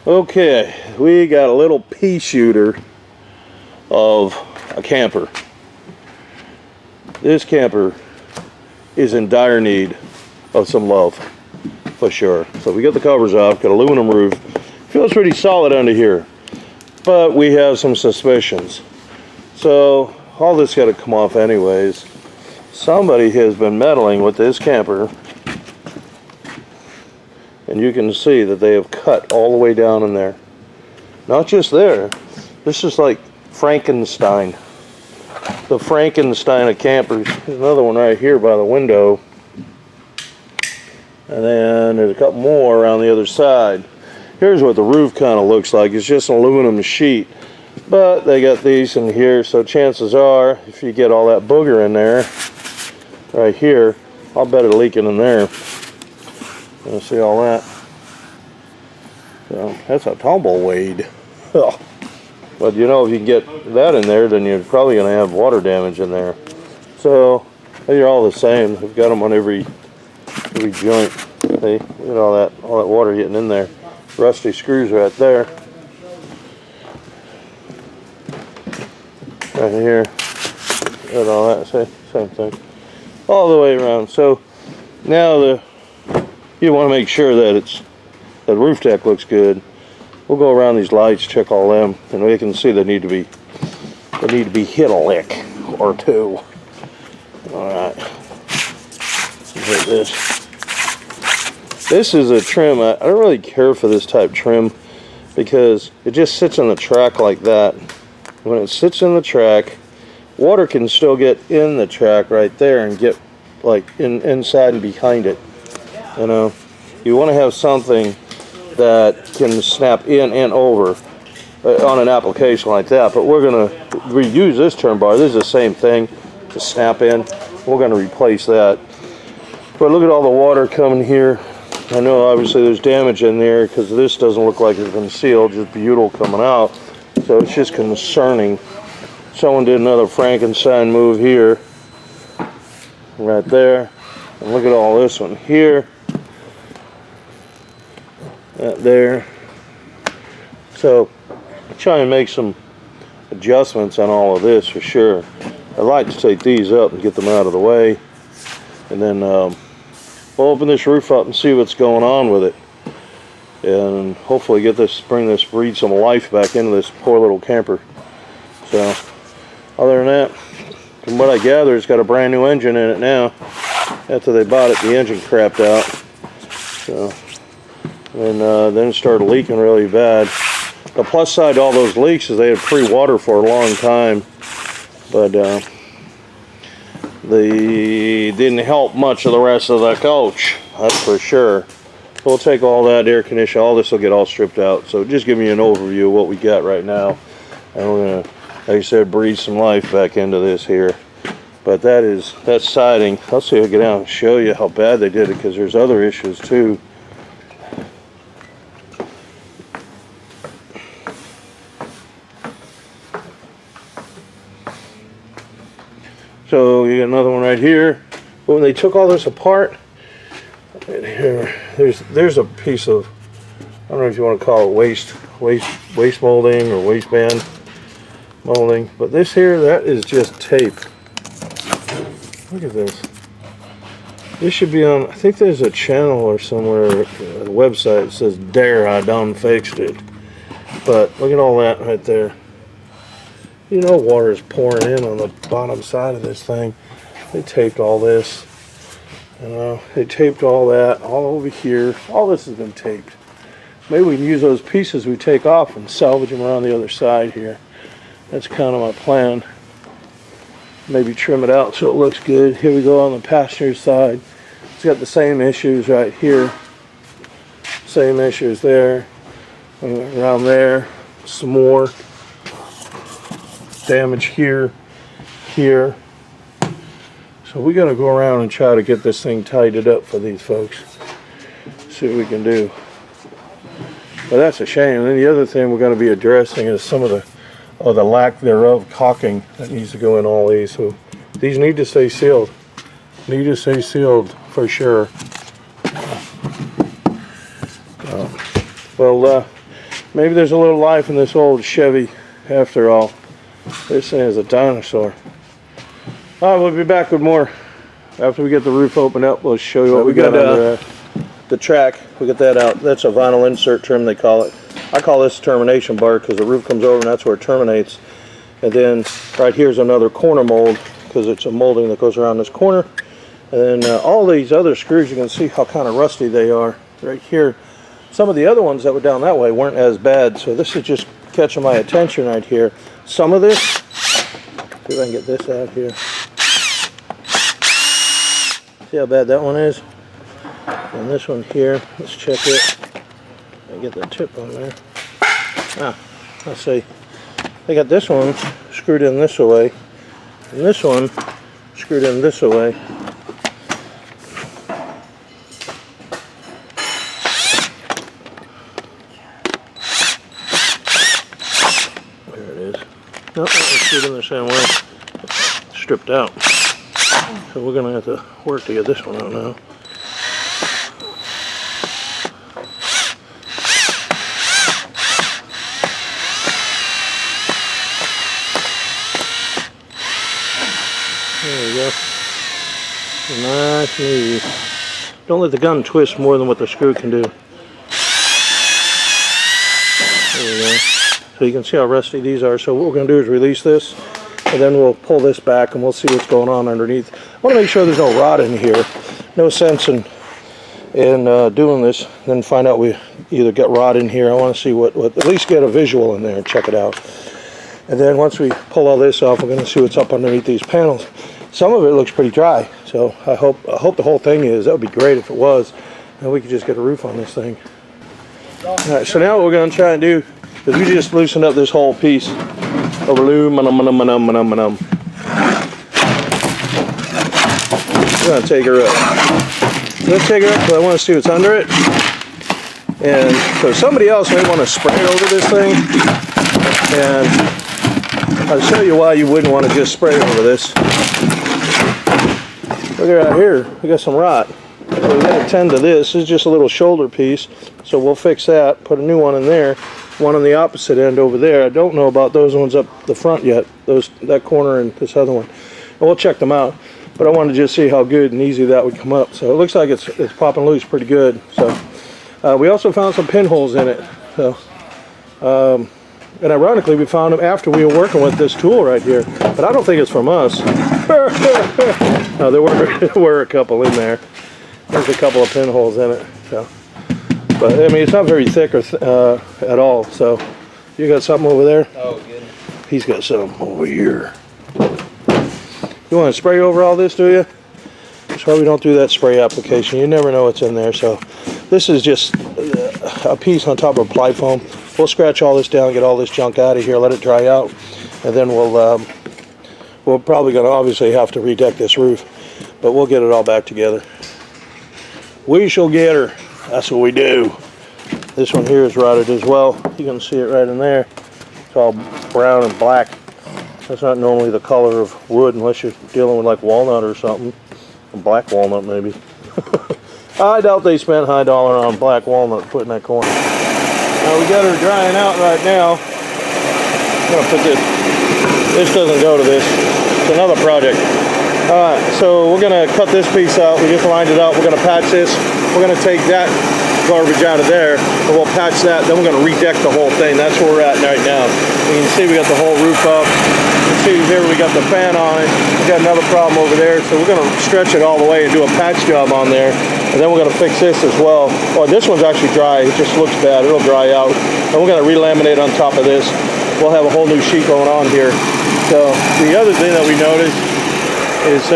Okay, we got a little pea shooter of a camper. This camper is in dire need of some love, for sure. So we got the covers off, got aluminum roof. Feels pretty solid under here, but we have some suspicions. So all this got to come off anyways. Somebody has been meddling with this camper, and you can see that they have cut all the way down in there. Not just there, this is like Frankenstein. The Frankenstein of campers. There's another one right here by the window. And then there's a couple more around the other side. Here's what the roof kind of looks like. It's just an aluminum sheet. But they got these in here, so chances are, if you get all that booger in there, right here, I'll bet it'll leak in there. You'll see all that. So that's a tumbleweed. Oh. But you know, if you get that in there, then you're probably going to have water damage in there. So they're all the same. We've got them on every joint. See, look at all that water getting in there. Rusty screws right there. Right here. And all that. See, same thing. All the way around. So now you want to make sure that the roof deck looks good. We'll go around these lights, check all them, and we can see they need to be hit a lick or two. All right. Hit this. This is a trim. I don't really care for this type trim because it just sits in the track like that. When it sits in the track, water can still get in the track right there and get like inside and behind it. You know, you want to have something that can snap in and over on an application like that. But we're going to reuse this turn bar. This is the same thing to snap in. We're going to replace that. But look at all the water coming here. I know obviously there's damage in there because this doesn't look like it's been sealed, just butyl coming out. So it's just concerning. Someone did another Frankenstein move here, right there. And look at all this one here. That there. So try and make some adjustments on all of this for sure. I'd like to take these up and get them out of the way, and then we'll open this roof up and see what's going on with it, and hopefully breathe some life back into this poor little camper. So other than that, from what I gather, it's got a brand new engine in it now. After they bought it, the engine crapped out. So. And then it started leaking really bad. The plus side to all those leaks is they had free water for a long time, but they didn't help much of the rest of the coach, that's for sure. We'll take all that air conditioning, all this will get all stripped out. So just give me an overview of what we got right now. And we're going to, like I said, breathe some life back into this here. But that's siding. I'll see if I can get out and show you how bad they did it, because there's other issues too. So you got another one right here. But when they took all this apart, right here, there's a piece of, I don't know if you want to call it waste molding or waistband molding, but this here, that is just tape. Look at this. This should be on, I think there's a channel or somewhere, a website that says, "There, I done fixed it." But look at all that right there. You know water is pouring in on the bottom side of this thing. They taped all this. You know, they taped all that, all over here. All this has been taped. Maybe we can use those pieces we take off and salvage them around the other side here. That's kind of my plan. Maybe trim it out so it looks good. Here we go on the passenger side. It's got the same issues right here. Same issues there. Around there. Some more damage here, here. So we got to go around and try to get this thing tidied up for these folks. See what we can do. But that's a shame. And then the other thing we're going to be addressing is some of the lack thereof caulking that needs to go in all these. So these need to stay sealed. Need to stay sealed for sure. Well, Maybe there's a little life in this old Chevy after all. This thing is a dinosaur. Alright, we'll be back with more. After we get the roof opened up, we'll show you what we got under the track. We get that out. That's a vinyl insert trim, they call it. I call this termination bar because the roof comes over and that's where it terminates. And then right here's another corner mold because it's a molding that goes around this corner. And then all these other screws, you can see how kind of rusty they are right here. Some of the other ones that were down that way weren't as bad, so this is just catching my attention right here. Some of this, see if I can get this out here. See how bad that one is? And this one here, let's check it. I get the tip on there. Ah, let's see. They got this one screwed in this way, and this one screwed in this way. There it is. Nope, it's screwed in the same way. Stripped out. So we're gonna have to work to get this one out now. There we go. Nice and easy. Don't let the gun twist more than what the screw can do. There we go. So you can see how rusty these are. So what we're going to do is release this, and then we'll pull this back and we'll see what's going on underneath. I want to make sure there's no rot in here. No sense in doing this, then find out we either get rot in here. I want to see what at least get a visual in there and check it out. And then once we pull all this off, we're going to see what's up underneath these panels. Some of it looks pretty dry, so I hope the whole thing is. That would be great if it was, and we could just get a roof on this thing. All right, so now what we're going to try and do is we just loosened up this whole piece of aluminum. We're going to take her up. Let's take her up because I want to see what's under it. And so somebody else may want to spray over this thing, and I'll show you why you wouldn't want to just spray over this. Look at right here, we got some rot. So we got to tend to this. This is just a little shoulder piece, so we'll fix that. Put a new one in there. One on the opposite end over there. I don't know about those ones up the front yet. That corner and this other one. And we'll check them out. But I wanted to just see how good and easy that would come up. So it looks like it's popping loose pretty good. So we also found some pinholes in it. So. And ironically, we found them after we were working with this tool right here. But I don't think it's from us. No, there were a couple in there. There's a couple of pinholes in it. So, but I mean, it's not very thick or at all. So, you got something over there? Oh, good. He's got some over here. You want to spray over all this, do you? That's why we don't do that spray application. You never know what's in there. So, this is just a piece on top of ply foam. We'll scratch all this down, get all this junk out of here, let it dry out, and then we're probably going to obviously have to redeck this roof, but we'll get it all back together. We shall get her. That's what we do. This one here is rotted as well. You can see it right in there. It's all brown and black. That's not normally the color of wood unless you're dealing with like walnut or something. Black walnut maybe. I doubt they spent high dollar on black walnut put in that corner. Now we got her drying out right now. I'm gonna put this doesn't go to this. It's another project. Alright, so we're gonna cut this piece out. We just lined it up. We're gonna patch this. We're gonna take that garbage out of there, and we'll patch that. Then we're gonna redeck the whole thing. That's where we're at right now. You can see we got the whole roof up. You can see here we got the fan on it. We got another problem over there, so we're gonna stretch it all the way and do a patch job on there. And then we're going to fix this as well. Oh, this one's actually dry. It just looks bad. It'll dry out. And we're going to relaminate on top of this. We'll have a whole new sheet going on here. So the other thing that we noticed is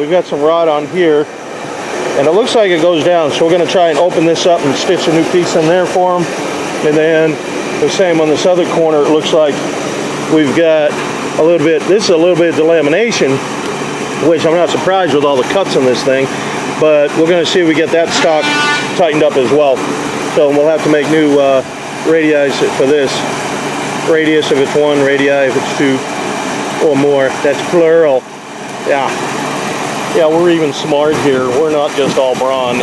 we've got some rot on here. And it looks like it goes down. So we're going to try and open this up and stitch a new piece in there for them. And then the same on this other corner. It looks like we've got a little bit, this is a little bit of delamination, which I'm not surprised with all the cuts in this thing. But we're going to see if we get that stock tightened up as well. So we'll have to make new radii for this. Radius if it's 1, radii if it's 2 or more. That's plural. Yeah. Yeah, we're even smart here. We're not just all brawn.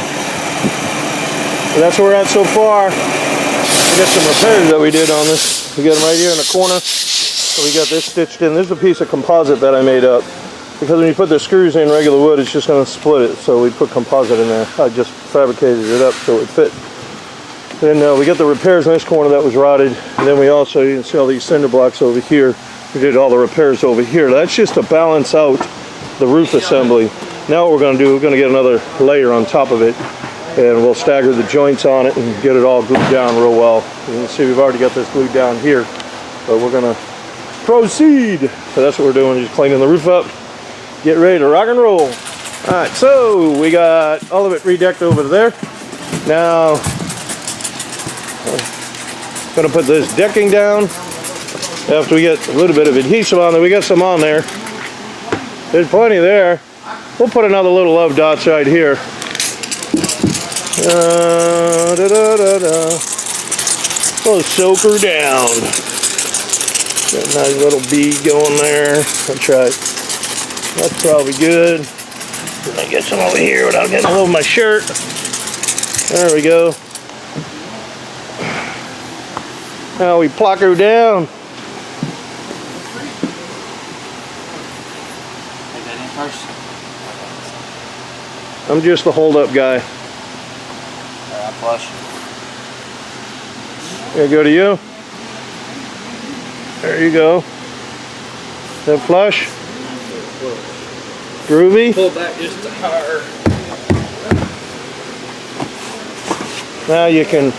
And that's where we're at so far. We got some repairs that we did on this. We got them right here in the corner. So we got this stitched in. This is a piece of composite that I made up. Because when you put the screws in regular wood, it's just going to split it. So we put composite in there. I just fabricated it up so it fit. Then we got the repairs in this corner that was rotted. And then we also, you can see all these cinder blocks over here. We did all the repairs over here. That's just to balance out the roof assembly. Now what we're going to do, we're going to get another layer on top of it. And we'll stagger the joints on it and get it all glued down real well. You can see we've already got this glued down here. But we're going to proceed. So that's what we're doing, just cleaning the roof up. Get ready to rock and roll. Alright, so we got all of it redecked over there. Now, I'm going to put this decking down. After we get a little bit of adhesive on there, we got some on there. There's plenty there. We'll put another little love dots right here. We'll soak her down. Got a nice little bead going there. That's right. That's probably good. I get some over here without getting all over my shirt. There we go. Now we pluck her down. Take that in first. I'm just the hold-up guy. Alright, flush. Here, go to you. There you go. That flush. Groovy. Pull back just a hair. Now you can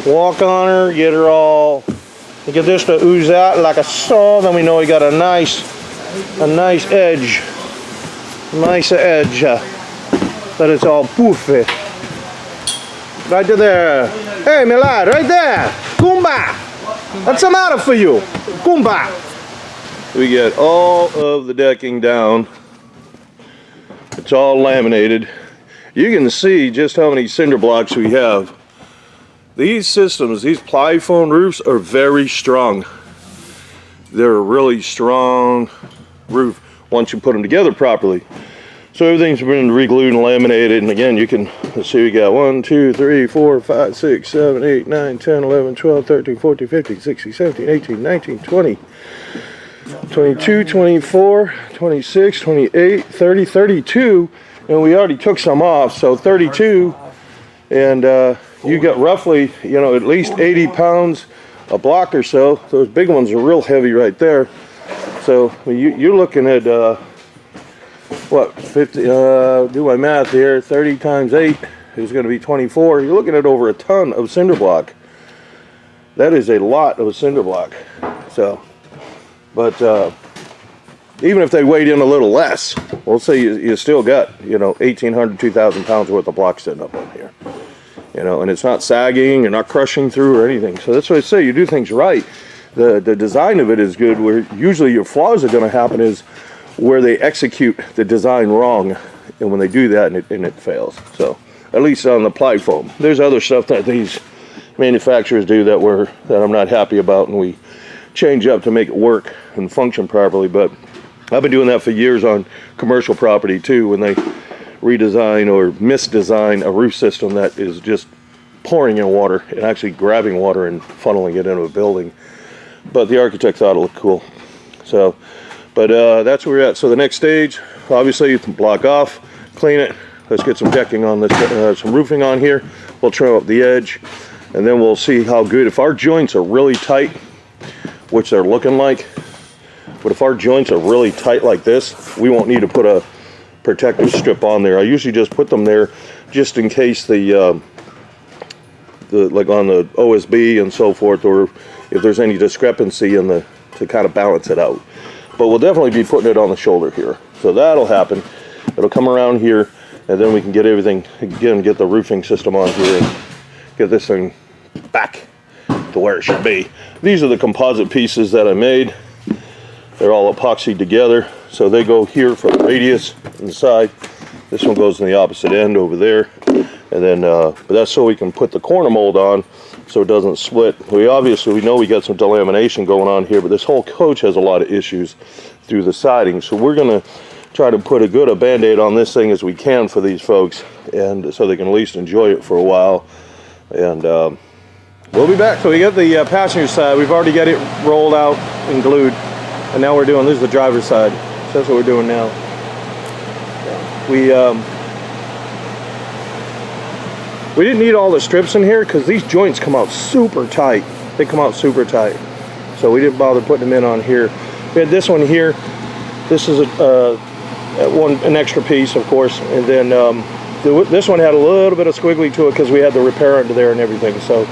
walk on her, get her all, get this to ooze out like a saw. Then we know we got a nice edge. Nice edge. That it's all poofy. Right to there. Hey, my lad, right there. Goomba. What's the matter for you? Goomba. We get all of the decking down. It's all laminated. You can see just how many cinder blocks we have. These systems, these ply foam roofs are very strong. They're a really strong roof once you put them together properly. So everything's been re-glued and laminated, and again, you can, let's see, we got 1, 2, 3, 4, 5, 6, 7, 8, 9, 10, 11, 12, 13, 14, 15, 16, 17, 18, 19, 20, 22, 24, 26, 28, 30, 32, and we already took some off, so 32, and you got roughly, you know, at least 80 pounds a block or so. Those big ones are real heavy right there. So you're looking at, what, 50, do my math here, 30 times 8 is going to be 24. You're looking at over a ton of cinder block. That is a lot of cinder block. So, but even if they weighed in a little less, we'll say you still got, you know, 1,800, 2,000 pounds worth of block sitting up on here. You know, and it's not sagging, you're not crushing through or anything. So that's what I say, you do things right. The design of it is good, where usually your flaws are going to happen is where they execute the design wrong, and when they do that and it fails. So at least on the ply foam. There's other stuff that these manufacturers do that I'm not happy about, and we change up to make it work and function properly. But I've been doing that for years on commercial property too, when they redesign or misdesign a roof system that is just pouring in water and actually grabbing water and funneling it into a building. But the architect thought it looked cool. So, but that's where we're at. So the next stage, obviously, you can block off, clean it. Let's get some decking on this, some roofing on here. We'll trim up the edge, and then we'll see how good. If our joints are really tight, which they're looking like, but if our joints are really tight like this, we won't need to put a protective strip on there. I usually just put them there just in case the like on the OSB and so forth, or if there's any discrepancy in the, to kind of balance it out. But we'll definitely be putting it on the shoulder here. So that'll happen. It'll come around here, and then we can get everything, again, get the roofing system on here and get this thing back to where it should be. These are the composite pieces that I made. They're all epoxied together. So they go here for the radius inside. This one goes in the opposite end over there. And then, but that's so we can put the corner mold on so it doesn't split. We know we got some delamination going on here, but this whole coach has a lot of issues through the siding. So we're gonna try to put a Band-Aid on this thing as we can for these folks, and so they can at least enjoy it for a while. And We'll be back. So we got the passenger side. We've already got it rolled out and glued. And now we're doing, this is the driver's side. So that's what we're doing now. We didn't need all the strips in here because these joints come out super tight. They come out super tight. So we didn't bother putting them in on here. We had this one here. This is an extra piece, of course. And then this one had a little bit of squiggly to it because we had the repair under there and everything. So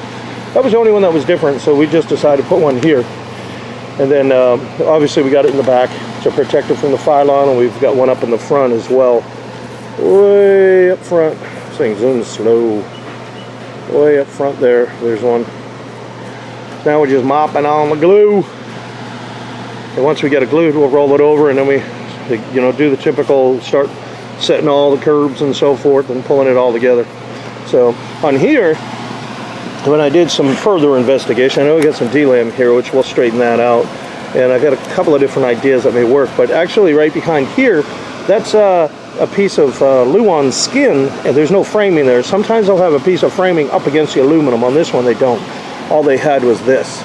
that was the only one that was different. So we just decided to put one here. And then obviously we got it in the back to protect it from the phylon, and we've got one up in the front as well. Way up front. This thing's zooming slow. Way up front there. There's one. Now we're just mopping on the glue. And once we get it glued, we'll roll it over, and then we, you know, do the typical, start setting all the curbs and so forth and pulling it all together. So on here, when I did some further investigation, I know we got some D-lam here, which we'll straighten that out. And I've got a couple of different ideas that may work. But actually right behind here, that's a piece of Luan skin, and there's no framing there. Sometimes they'll have a piece of framing up against the aluminum. On this one, they don't. All they had was this,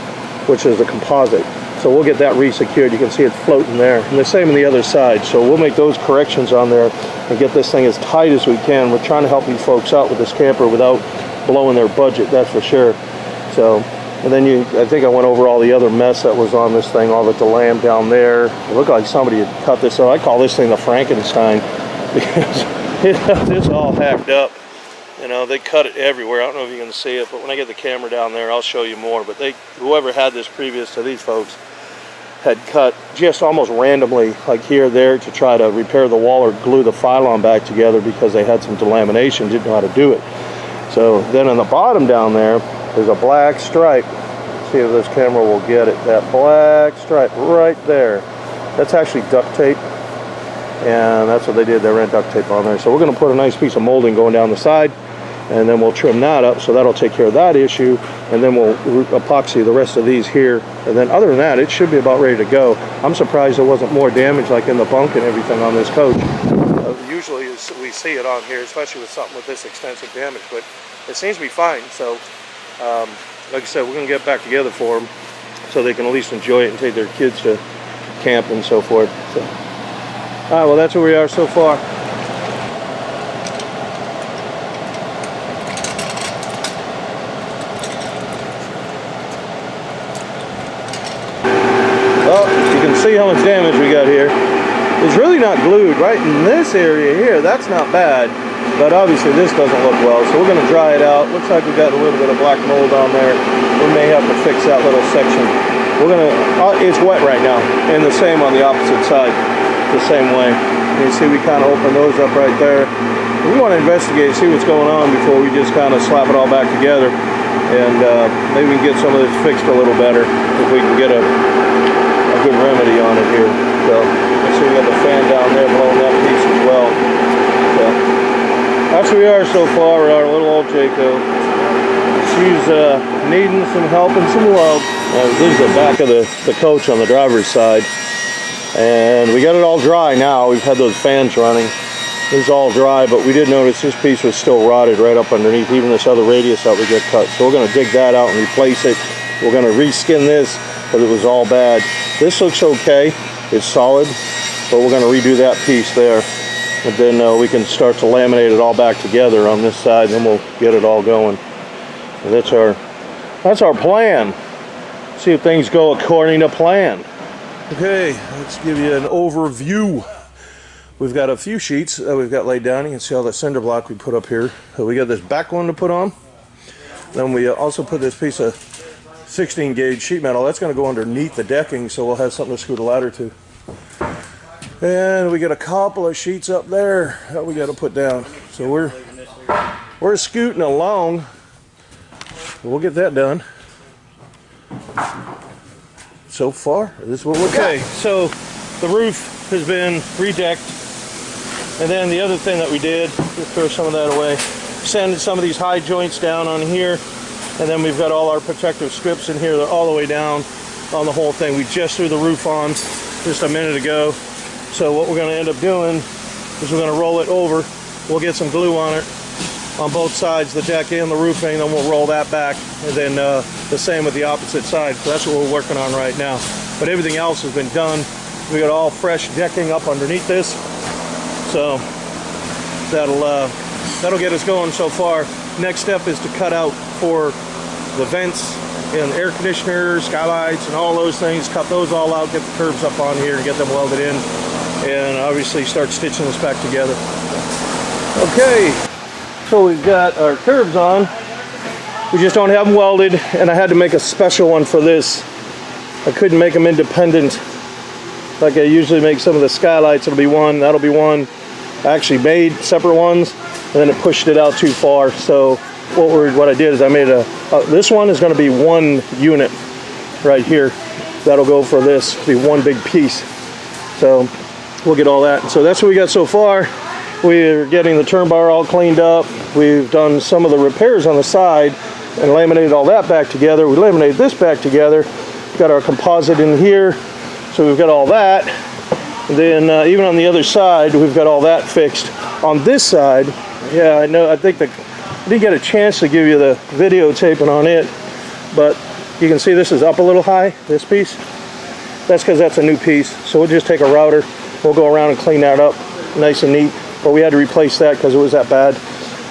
which is a composite. So we'll get that re-secured. You can see it floating there. And the same on the other side. So we'll make those corrections on there and get this thing as tight as we can. We're trying to help these folks out with this camper without blowing their budget, that's for sure. So, and then I think I went over all the other mess that was on this thing, all the lamb down there. It looked like somebody had cut this. So I call this thing the Frankenstein because it's all hacked up. You know, they cut it everywhere. I don't know if you can see it, but when I get the camera down there, I'll show you more. But whoever had this previous to these folks had cut just almost randomly, like here or there, to try to repair the wall or glue the phylon back together because they had some delamination, didn't know how to do it. So then on the bottom down there, there's a black stripe. See if this camera will get it. That black stripe right there. That's actually duct tape. And that's what they did. They ran duct tape on there. So we're going to put a nice piece of molding going down the side. And then we'll trim that up. So that'll take care of that issue. And then we'll epoxy the rest of these here. And then other than that, it should be about ready to go. I'm surprised there wasn't more damage like in the bunk and everything on this coach. Usually we see it on here, especially with something with this extensive damage, but it seems to be fine. So like I said, we're going to get back together for them so they can at least enjoy it and take their kids to camp and so forth. So, all right, well, that's where we are so far. Well, you can see how much damage we got here. It's really not glued right in this area here. That's not bad, but obviously this doesn't look well. So we're going to dry it out. Looks like we've got a little bit of black mold on there. We may have to fix that little section. We're going to, it's wet right now, and the same on the opposite side, the same way. You see we kind of open those up right there. We want to investigate, see what's going on before we just kind of slap it all back together. And maybe we can get some of this fixed a little better if we can get a good remedy on it here. So we got the fan down there blowing that piece as well. So that's where we are so far with our little old Jayco. She's needing some help and some love. This is the back of the coach on the driver's side. And we got it all dry now. We've had those fans running. It's all dry, but we did notice this piece was still rotted right up underneath, even this other radius that we got cut. So we're going to dig that out and replace it. We're going to reskin this, but it was all bad. This looks okay. It's solid, but we're going to redo that piece there. And then we can start to laminate it all back together on this side, and then we'll get it all going. And that's our plan. See if things go according to plan. Okay, let's give you an overview. We've got a few sheets that we've got laid down. You can see all the cinder block we put up here. So we got this back one to put on. Then we also put this piece of 16 gauge sheet metal. That's going to go underneath the decking, so we'll have something to screw the ladder to. And we got a couple of sheets up there that we got to put down. So we're scooting along. We'll get that done. So far, this is what we're okay. So the roof has been redecked. And then the other thing that we did, just throw some of that away, sand some of these high joints down on here, and then we've got all our protective strips in here all the way down on the whole thing. We just threw the roof on just a minute ago. So what we're going to end up doing is we're going to roll it over. We'll get some glue on it, on both sides, the deck and the roofing, then we'll roll that back, and then the same with the opposite side. So that's what we're working on right now. But everything else has been done. We got all fresh decking up underneath this, so that'll get us going so far. Next step is to cut out for the vents and air conditioners, skylights, and all those things. Cut those all out, get the curbs up on here, and get them welded in, and obviously start stitching this back together. Okay, so we've got our curbs on. We just don't have them welded, and I had to make a special one for this. I couldn't make them independent like I usually make some of the skylights. It'll be one, that'll be one. I actually made separate ones, and then it pushed it out too far. So what I did is I made this one is going to be one unit right here. That'll go for this, be one big piece. So we'll get all that. So that's what we got so far. We're getting the turn bar all cleaned up. We've done some of the repairs on the side and laminated all that back together. We laminated this back together. Got our composite in here. So we've got all that. And then even on the other side, we've got all that fixed. On this side, yeah, I know, I think I didn't get a chance to give you the videotaping on it, but you can see this is up a little high, this piece. That's because that's a new piece. So we'll just take a router, we'll go around and clean that up nice and neat. But we had to replace that because it was that bad.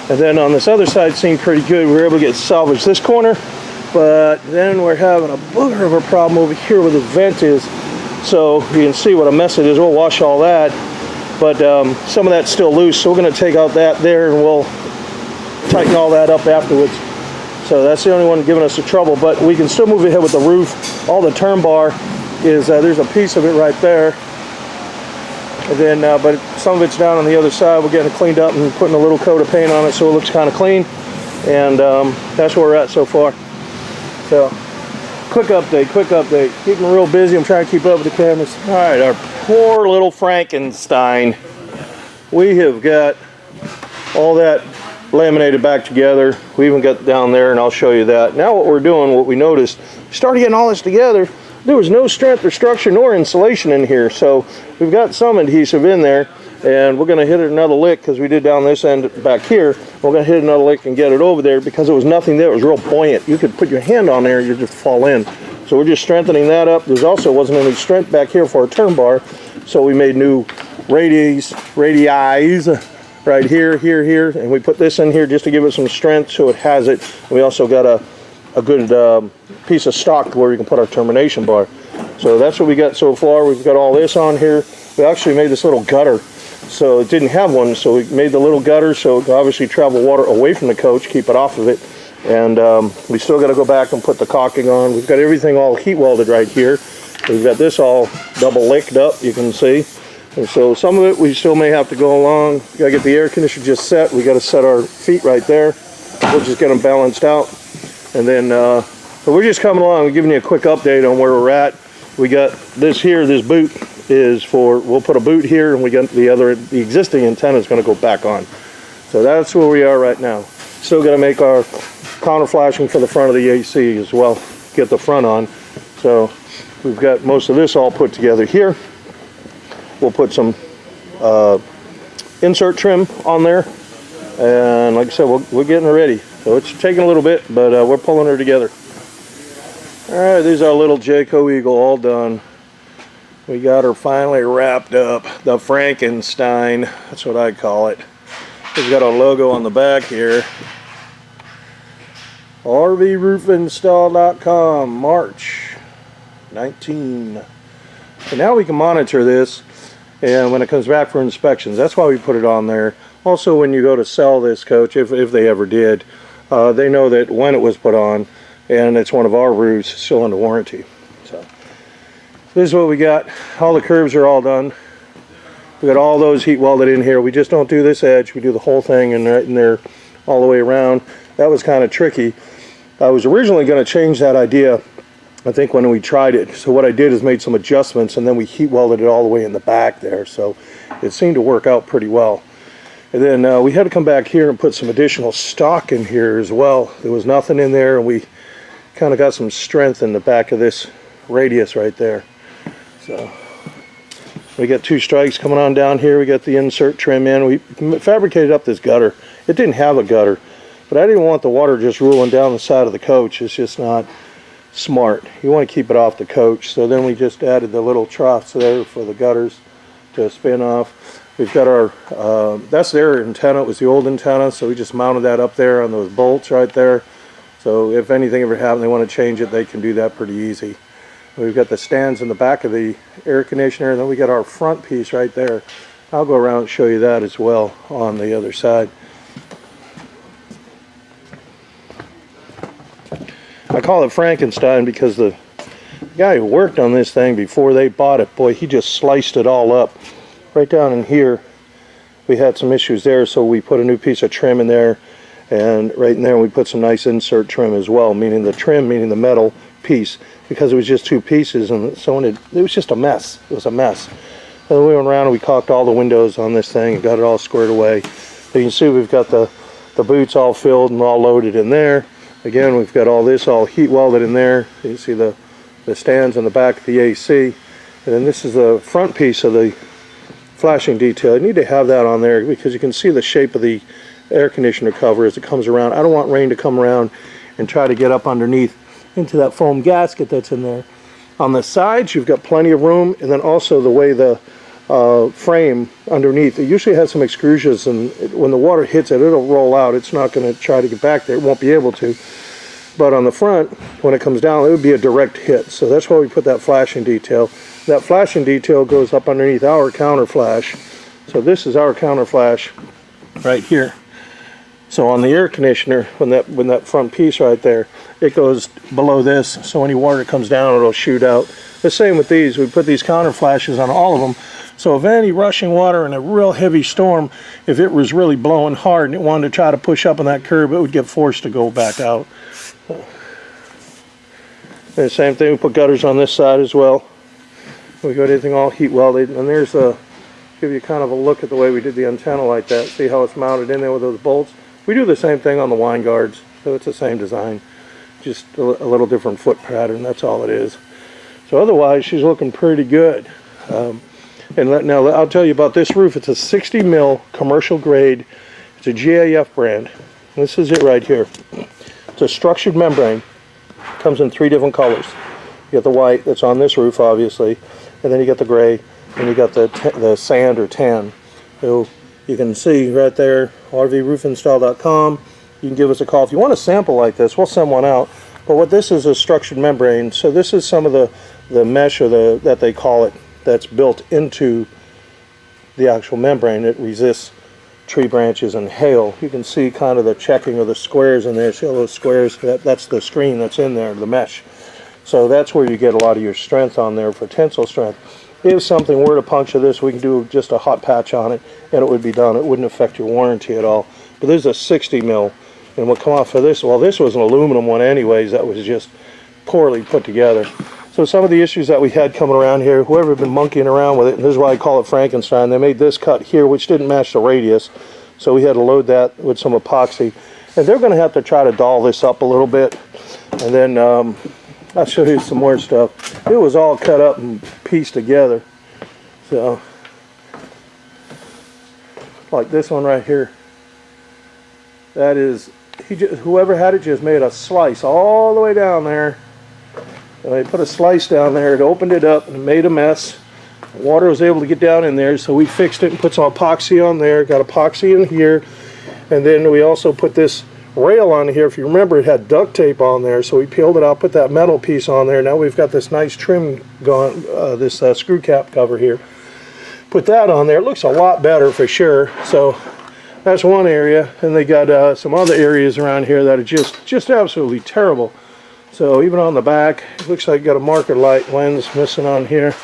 And then on this other side, it seemed pretty good. We were able to get salvaged this corner, but then we're having a booger of a problem over here where the vent is. So you can see what a mess it is. We'll wash all that, but some of that's still loose, so we're going to take out that there and we'll tighten all that up afterwards. So that's the only one giving us the trouble, but we can still move ahead with the roof. All the turn bar is there's a piece of it right there, and then but some of it's down on the other side. We're getting it cleaned up and putting a little coat of paint on it so it looks kind of clean, and that's where we're at so far. So quick update. Keeping real busy. I'm trying to keep up with the cameras. All right, our poor little Frankenstein. We have got all that laminated back together. We even got down there, and I'll show you that. Now what we're doing, what we noticed, we started getting all this together. There was no strength or structure nor insulation in here. So we've got some adhesive in there, and we're going to hit it another lick because we did down this end back here. We're going to hit another lick and get it over there because there was nothing there. It was real buoyant. You could put your hand on there, you just fall in. So we're just strengthening that up. There's also wasn't any strength back here for a turn bar, so we made new radii right here, and we put this in here just to give it some strength so it has it. And we also got a good piece of stock where we can put our termination bar. So that's what we got so far. We've got all this on here. We actually made this little gutter. So it didn't have one, so we made the little gutter so it could obviously travel water away from the coach, keep it off of it. And we still got to go back and put the caulking on. We've got everything all heat welded right here. We've got this all double licked up, you can see. And so some of it we still may have to go along. We got to get the air conditioner just set. We got to set our feet right there. We'll just get them balanced out. And then, so we're just coming along. We're giving you a quick update on where we're at. We got this here, this boot is for, we'll put a boot here, and we got the existing antenna is going to go back on. So that's where we are right now. Still got to make our counter flashing for the front of the AC as well, get the front on. So we've got most of this all put together here. We'll put some insert trim on there, and like I said, we're getting her ready. So it's taking a little bit, but we're pulling her together. All right, there's our little Jayco Eagle all done. We got her finally wrapped up. The Frankenstein, that's what I call it. We've got our logo on the back here. RVRoofInstall.com, March 19. So now we can monitor this, and when it comes back for inspections, that's why we put it on there. Also, when you go to sell this coach, if they ever did, they know that when it was put on, and it's one of our roofs, still under warranty. So this is what we got. All the curves are all done. We got all those heat welded in here. We just don't do this edge. We do the whole thing and right in there all the way around. That was kind of tricky. I was originally going to change that idea, I think, when we tried it. So what I did is made some adjustments, and then we heat welded it all the way in the back there. So it seemed to work out pretty well. And then we had to come back here and put some additional stock in here as well. There was nothing in there, and we kind of got some strength in the back of this radius right there. So We got 2 strikes coming on down here. We got the insert trim in. We fabricated up this gutter. It didn't have a gutter, but I didn't want the water just rolling down the side of the coach. It's just not smart. You want to keep it off the coach. So then we just added the little troughs there for the gutters to spin off. We've got our, that's their antenna. It was the old antenna, so we just mounted that up there on those bolts right there. So if anything ever happened, they want to change it, they can do that pretty easy. We've got the stands in the back of the air conditioner, and then we got our front piece right there. I'll go around and show you that as well on the other side. I call it Frankenstein because the guy who worked on this thing before they bought it, boy, he just sliced it all up. Right down in here, we had some issues there, so we put a new piece of trim in there, and right in there we put some nice insert trim as well, meaning the metal piece, because it was just 2 pieces, and so it was just a mess. It was a mess. And we went around and we caulked all the windows on this thing and got it all squared away. So you can see we've got the boots all filled and all loaded in there. Again, we've got all this all heat welded in there. You can see the stands in the back of the AC. And then this is the front piece of the flashing detail. You need to have that on there because you can see the shape of the air conditioner cover as it comes around. I don't want rain to come around and try to get up underneath into that foam gasket that's in there. On the sides, you've got plenty of room, and then also the way the frame underneath, it usually has some extrusions, and when the water hits it, it'll roll out. It's not going to try to get back there. It won't be able to. But on the front, when it comes down, it would be a direct hit. So that's why we put that flashing detail. That flashing detail goes up underneath our counter flash. So this is our counter flash right here. So on the air conditioner, when that front piece right there, it goes below this, so any water comes down, it'll shoot out. The same with these. We put these counter flashes on all of them. So if any rushing water in a real heavy storm, if it was really blowing hard and it wanted to try to push up on that curb, it would get forced to go back out. And the same thing, we put gutters on this side as well. We got everything all heat welded, and there's give you kind of a look at the way we did the antenna like that. See how it's mounted in there with those bolts? We do the same thing on the wine guards, so it's the same design, just a little different foot pattern, that's all it is. So otherwise, she's looking pretty good. Now I'll tell you about this roof. It's a 60 mil commercial grade. It's a GAF brand. This is it right here. It's a structured membrane. Comes in 3 different colors. You got the white that's on this roof, obviously, and then you got the gray, and you got the sand or tan. So you can see right there, rvroofinstall.com. You can give us a call. If you want a sample like this, we'll send one out. But what this is a structured membrane. So this is some of the mesh, or that they call it, that's built into the actual membrane. It resists tree branches and hail. You can see kind of the checking of the squares in there. See all those squares? That's the screen that's in there, the mesh. So that's where you get a lot of your strength on there for tensile strength. If something were to puncture this, we can do just a hot patch on it and it would be done. It wouldn't affect your warranty at all. But this is a 60 mil, and what come off of this, well, this was an aluminum one anyways, that was just poorly put together. So some of the issues that we had coming around here, whoever had been monkeying around with it, and this is why I call it Frankenstein, they made this cut here which didn't match the radius, so we had to load that with some epoxy. And they're going to have to try to doll this up a little bit, and then I'll show you some more stuff. It was all cut up and pieced together. So, like this one right here. That is, whoever had it just made a slice all the way down there. And they put a slice down there, it opened it up and it made a mess. Water was able to get down in there, so we fixed it and put some epoxy on there. Got epoxy in here. And then we also put this rail on here. If you remember, it had duct tape on there, so we peeled it out, put that metal piece on there. Now we've got this nice trim going, this screw cap cover here. Put that on there. It looks a lot better for sure. So that's one area, and they got some other areas around here that are just absolutely terrible. So even on the back, it looks like got a marker light lens missing on here.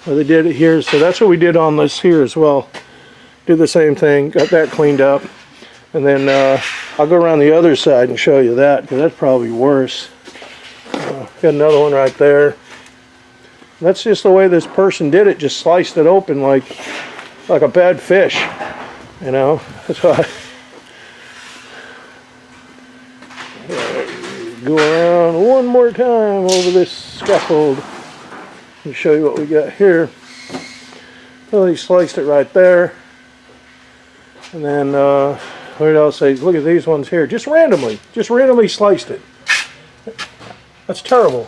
Well, they did it here, so that's what we did on this here as well. Did the same thing, got that cleaned up. And then I'll go around the other side and show you that, because that's probably worse. Got another one right there. And that's just the way this person did it, just sliced it open like a bad fish. You know, that's why. Go around one more time over this scaffold and show you what we got here. Well, he sliced it right there. And then, what did I say? Look at these ones here. Just randomly sliced it. That's terrible.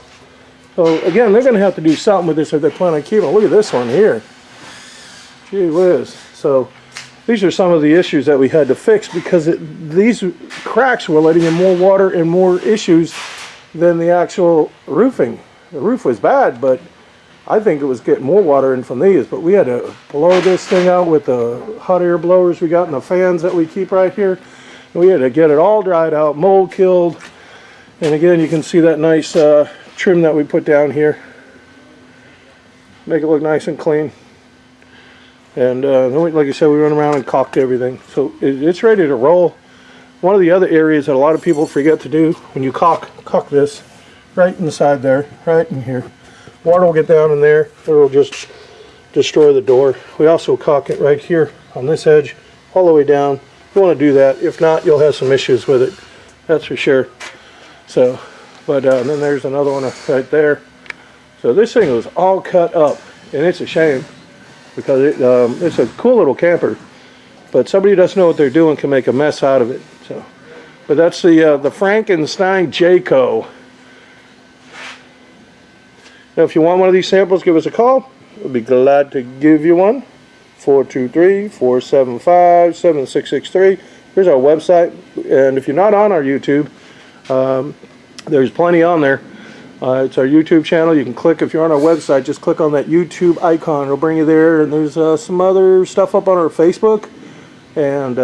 So again, they're going to have to do something with this if they plan on keeping it. Look at this one here. Gee whiz. So these are some of the issues that we had to fix because these cracks were letting in more water and more issues than the actual roofing. The roof was bad, but I think it was getting more water in from these. But we had to blow this thing out with the hot air blowers we got and the fans that we keep right here. And we had to get it all dried out, mold killed. And again, you can see that nice trim that we put down here. Make it look nice and clean. And then like I said, we run around and caulked everything. So it's ready to roll. One of the other areas that a lot of people forget to do when you caulk this, right inside there, right in here. Water will get down in there, or it'll just destroy the door. We also caulk it right here on this edge, all the way down. You want to do that. If not, you'll have some issues with it. That's for sure. So, but then there's another one right there. So this thing was all cut up, and it's a shame because it's a cool little camper. But somebody who doesn't know what they're doing can make a mess out of it. So, but that's the Frankenstein Jayco. Now, if you want one of these samples, give us a call. We'll be glad to give you one. 423-475-7663. Here's our website. And if you're not on our YouTube, there's plenty on there. It's our YouTube channel. You can click, if you're on our website, just click on that YouTube icon. It'll bring you there. And there's some other stuff up on our Facebook. And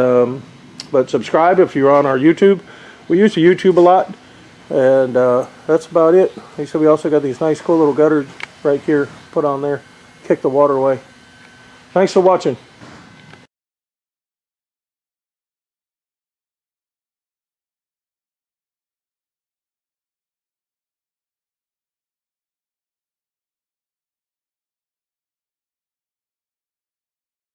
but subscribe if you're on our YouTube. We use the YouTube a lot. And that's about it. Like I said, we also got these nice cool little gutters right here put on there. Kick the water away. Thanks for watching.